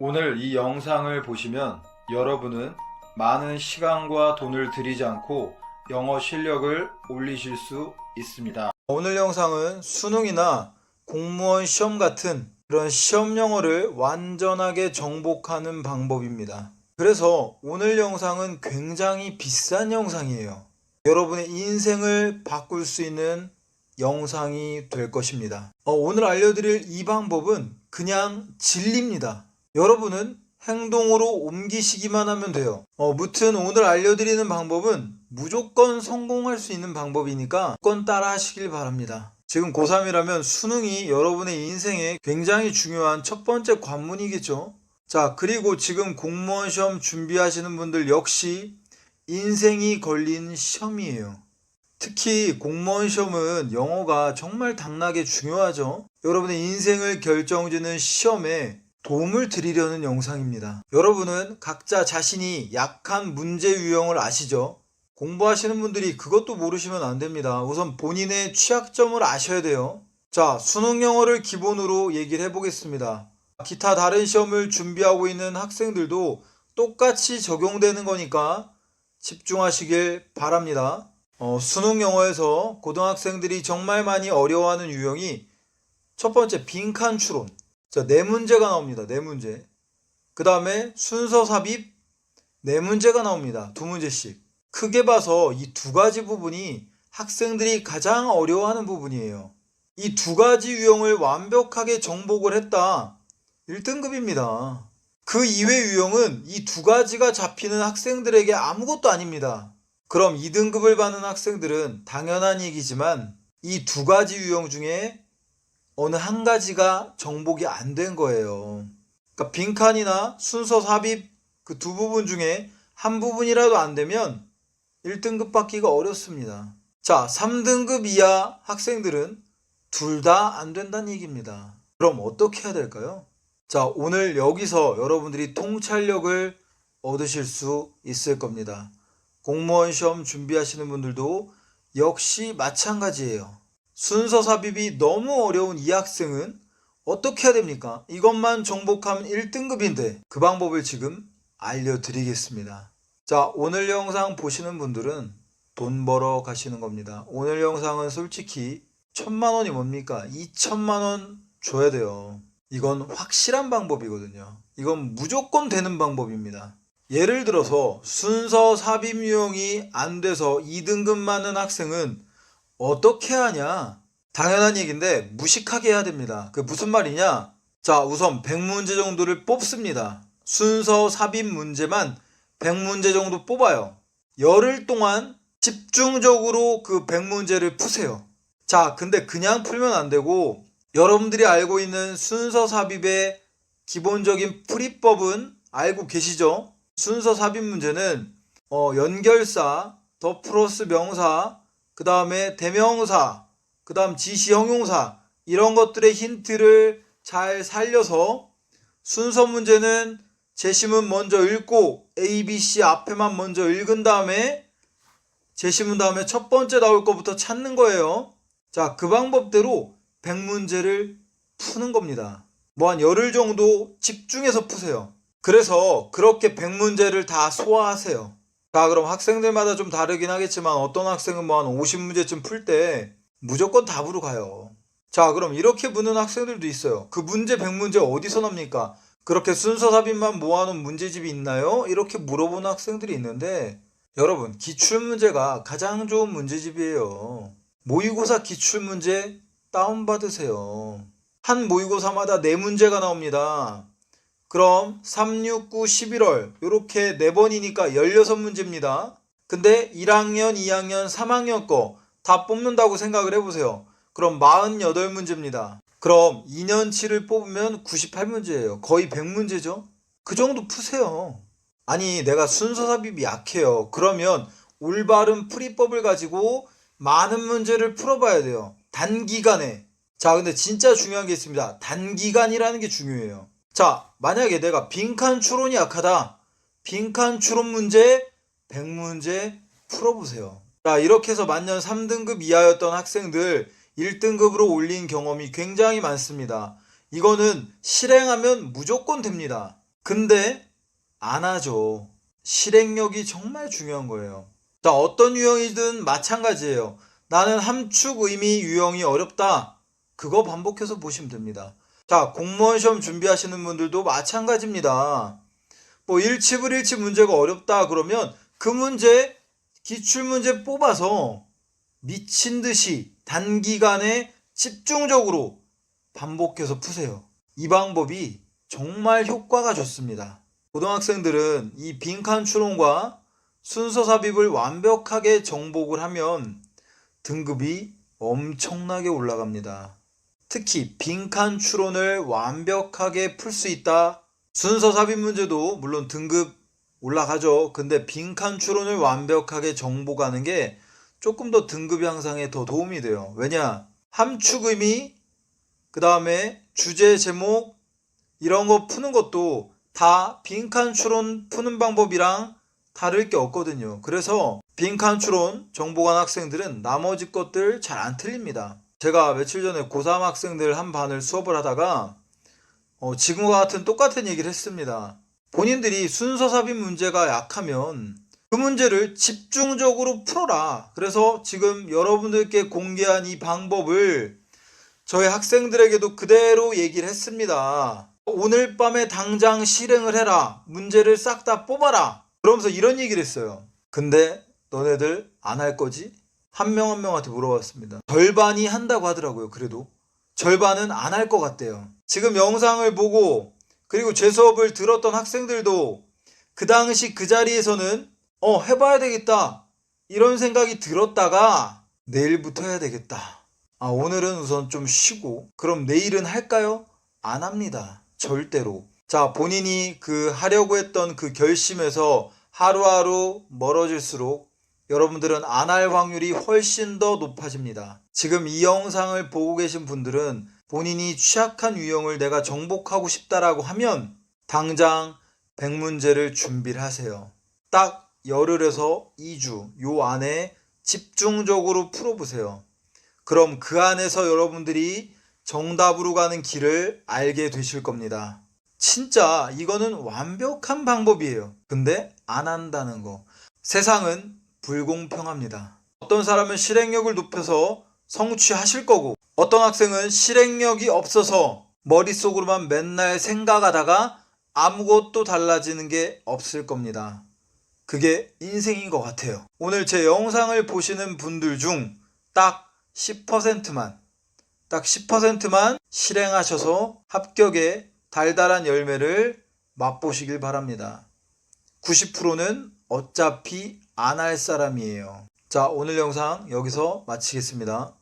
오늘 이 영상을 보시면 여러분은 많은 시간과 돈을 들이지 않고 영어 실력을 올리실 수 있습니다. 오늘 영상은 수능이나 공무원 시험 같은 그런 시험 영어를 완전하게 정복하는 방법입니다. 그래서 오늘 영상은 굉장히 비싼 영상이에요. 여러분의 인생을 바꿀 수 있는 영상이 될 것입니다. 오늘 알려드릴 이 방법은 그냥 진리입니다. 여러분은 행동으로 옮기시기만 하면 돼요. 무튼 오늘 알려드리는 방법은 무조건 성공할 수 있는 방법이니까 무조건 따라 하시길 바랍니다. 지금 고3이라면 수능이 여러분의 인생에 굉장히 중요한 첫 번째 관문이겠죠. 자, 그리고 지금 공무원 시험 준비하시는 분들 역시 인생이 걸린 시험이에요. 특히 공무원 시험은 영어가 정말 당나게 중요하죠. 여러분의 인생을 결정짓는 시험에 도움을 드리려는 영상입니다. 여러분은 각자 자신이 약한 문제 유형을 아시죠? 공부하시는 분들이 그것도 모르시면 안 됩니다. 우선 본인의 취약점을 아셔야 돼요. 자, 수능 영어를 기본으로 얘기를 해보겠습니다. 기타 다른 시험을 준비하고 있는 학생들도 똑같이 적용되는 거니까 집중하시길 바랍니다. 수능 영어에서 고등학생들이 정말 많이 어려워하는 유형이 첫 번째 빈칸 추론. 자, 네 문제가 나옵니다. 네 문제. 그 다음에 순서 삽입 네 문제가 나옵니다. 두 문제씩. 크게 봐서 이 두 가지 부분이 학생들이 가장 어려워하는 부분이에요. 이 두 가지 유형을 완벽하게 정복을 했다. 1등급입니다. 그 이외 유형은 이 두 가지가 잡히는 학생들에게 아무것도 아닙니다. 그럼 2등급을 받는 학생들은 당연한 얘기지만 이 두 가지 유형 중에 어느 한 가지가 정복이 안 된 거예요. 그러니까 빈칸이나 순서 삽입 그 두 부분 중에 한 부분이라도 안 되면 1등급 받기가 어렵습니다. 자, 3등급 이하 학생들은 둘 다 안 된다는 얘기입니다. 그럼 어떻게 해야 될까요? 자, 오늘 여기서 여러분들이 통찰력을 얻으실 수 있을 겁니다. 공무원 시험 준비하시는 분들도 역시 마찬가지예요. 순서 삽입이 너무 어려운 이 학생은 어떻게 해야 됩니까? 이것만 정복하면 1등급인데 그 방법을 지금 알려드리겠습니다. 자, 오늘 영상 보시는 분들은 돈 벌어 가시는 겁니다. 오늘 영상은 솔직히 1,000만 원이 뭡니까? 2,000만 원 줘야 돼요. 이건 확실한 방법이거든요. 이건 무조건 되는 방법입니다. 예를 들어서 순서 삽입 유형이 안 돼서 2등급 맞는 학생은 어떻게 하냐? 당연한 얘기인데 무식하게 해야 됩니다. 그 무슨 말이냐? 자, 우선 100문제 정도를 뽑습니다. 순서 삽입 문제만 100문제 정도 뽑아요. 열흘 동안 집중적으로 그 100문제를 푸세요. 자, 근데 그냥 풀면 안 되고 여러분들이 알고 있는 순서 삽입의 기본적인 풀이법은 알고 계시죠? 순서 삽입 문제는 연결사, 더 플러스 명사, 그 다음에 대명사, 그 다음 지시 형용사 이런 것들의 힌트를 잘 살려서 순서 문제는 제시문 먼저 읽고 A, B, C 앞에만 먼저 읽은 다음에 제시문 다음에 첫 번째 나올 것부터 찾는 거예요. 자, 그 방법대로 100문제를 푸는 겁니다. 뭐 한 열흘 정도 집중해서 푸세요. 그래서 그렇게 100문제를 다 소화하세요. 자, 그럼 학생들마다 좀 다르긴 하겠지만 어떤 학생은 뭐 한 50문제쯤 풀 때 무조건 답으로 가요. 자, 그럼 이렇게 묻는 학생들도 있어요. 그 문제 100문제 어디서 납니까? 그렇게 순서 삽입만 모아놓은 문제집이 있나요? 이렇게 물어보는 학생들이 있는데 여러분, 기출문제가 가장 좋은 문제집이에요. 모의고사 기출문제 다운받으세요. 한 모의고사마다 4문제가 나옵니다. 그럼 3, 6, 9, 11월 이렇게 4번이니까 16문제입니다. 근데 1학년, 2학년, 3학년 거 다 뽑는다고 생각을 해보세요. 그럼 48문제입니다. 그럼 2년치를 뽑으면 98문제예요. 거의 100문제죠? 그 정도 푸세요. 아니, 내가 순서 삽입이 약해요. 그러면 올바른 풀이법을 가지고 많은 문제를 풀어봐야 돼요. 단기간에. 자, 근데 진짜 중요한 게 있습니다. 단기간이라는 게 중요해요. 자, 만약에 내가 빈칸 추론이 약하다. 빈칸 추론 문제 100문제 풀어보세요. 자, 이렇게 해서 만년 3등급 이하였던 학생들 1등급으로 올린 경험이 굉장히 많습니다. 이거는 실행하면 무조건 됩니다. 근데 안 하죠. 실행력이 정말 중요한 거예요. 자, 어떤 유형이든 마찬가지예요. 나는 함축 의미 유형이 어렵다. 그거 반복해서 보시면 됩니다. 자, 공무원 시험 준비하시는 분들도 마찬가지입니다. 뭐 일치불일치 문제가 어렵다 그러면 그 문제 기출문제 뽑아서 미친 듯이 단기간에 집중적으로 반복해서 푸세요. 이 방법이 정말 효과가 좋습니다. 고등학생들은 이 빈칸 추론과 순서 삽입을 완벽하게 정복을 하면 등급이 엄청나게 올라갑니다. 특히 빈칸 추론을 완벽하게 풀 수 있다. 순서 삽입 문제도 물론 등급 올라가죠. 근데 빈칸 추론을 완벽하게 정복하는 게 조금 더 등급 향상에 더 도움이 돼요. 왜냐? 함축 의미, 그 다음에 주제 제목 이런 거 푸는 것도 다 빈칸 추론 푸는 방법이랑 다를 게 없거든요. 그래서 빈칸 추론 정복한 학생들은 나머지 것들 잘 안 틀립니다. 제가 며칠 전에 고3 학생들 한 반을 수업을 하다가 지금과 같은 똑같은 얘기를 했습니다. 본인들이 순서 삽입 문제가 약하면 그 문제를 집중적으로 풀어라. 그래서 지금 여러분들께 공개한 이 방법을 저희 학생들에게도 그대로 얘기를 했습니다. 오늘 밤에 당장 실행을 해라. 문제를 싹 다 뽑아라. 그러면서 이런 얘기를 했어요. 근데 너네들 안 할 거지? 한 명 한 명한테 물어봤습니다. 절반이 한다고 하더라고요. 그래도 절반은 안 할 것 같대요. 지금 영상을 보고 그리고 제 수업을 들었던 학생들도 그 당시 그 자리에서는 해봐야 되겠다 이런 생각이 들었다가 내일부터 해야 되겠다. 오늘은 우선 좀 쉬고 그럼 내일은 할까요? 안 합니다. 절대로. 자, 본인이 하려고 했던 그 결심에서 하루하루 멀어질수록 여러분들은 안 할 확률이 훨씬 더 높아집니다. 지금 이 영상을 보고 계신 분들은 본인이 취약한 유형을 내가 정복하고 싶다라고 하면 당장 100문제를 준비를 하세요. 딱 열흘에서 2주 요 안에 집중적으로 풀어보세요. 그럼 그 안에서 여러분들이 정답으로 가는 길을 알게 되실 겁니다. 진짜 이거는 완벽한 방법이에요. 근데 안 한다는 거. 세상은 불공평합니다. 어떤 사람은 실행력을 높여서 성취하실 거고 어떤 학생은 실행력이 없어서 머릿속으로만 맨날 생각하다가 아무것도 달라지는 게 없을 겁니다. 그게 인생인 것 같아요. 오늘 제 영상을 보시는 분들 중 딱 10%만 실행하셔서 합격의 달달한 열매를 맛보시길 바랍니다. 90%는 어차피 안 할 사람이에요. 자, 오늘 영상 여기서 마치겠습니다.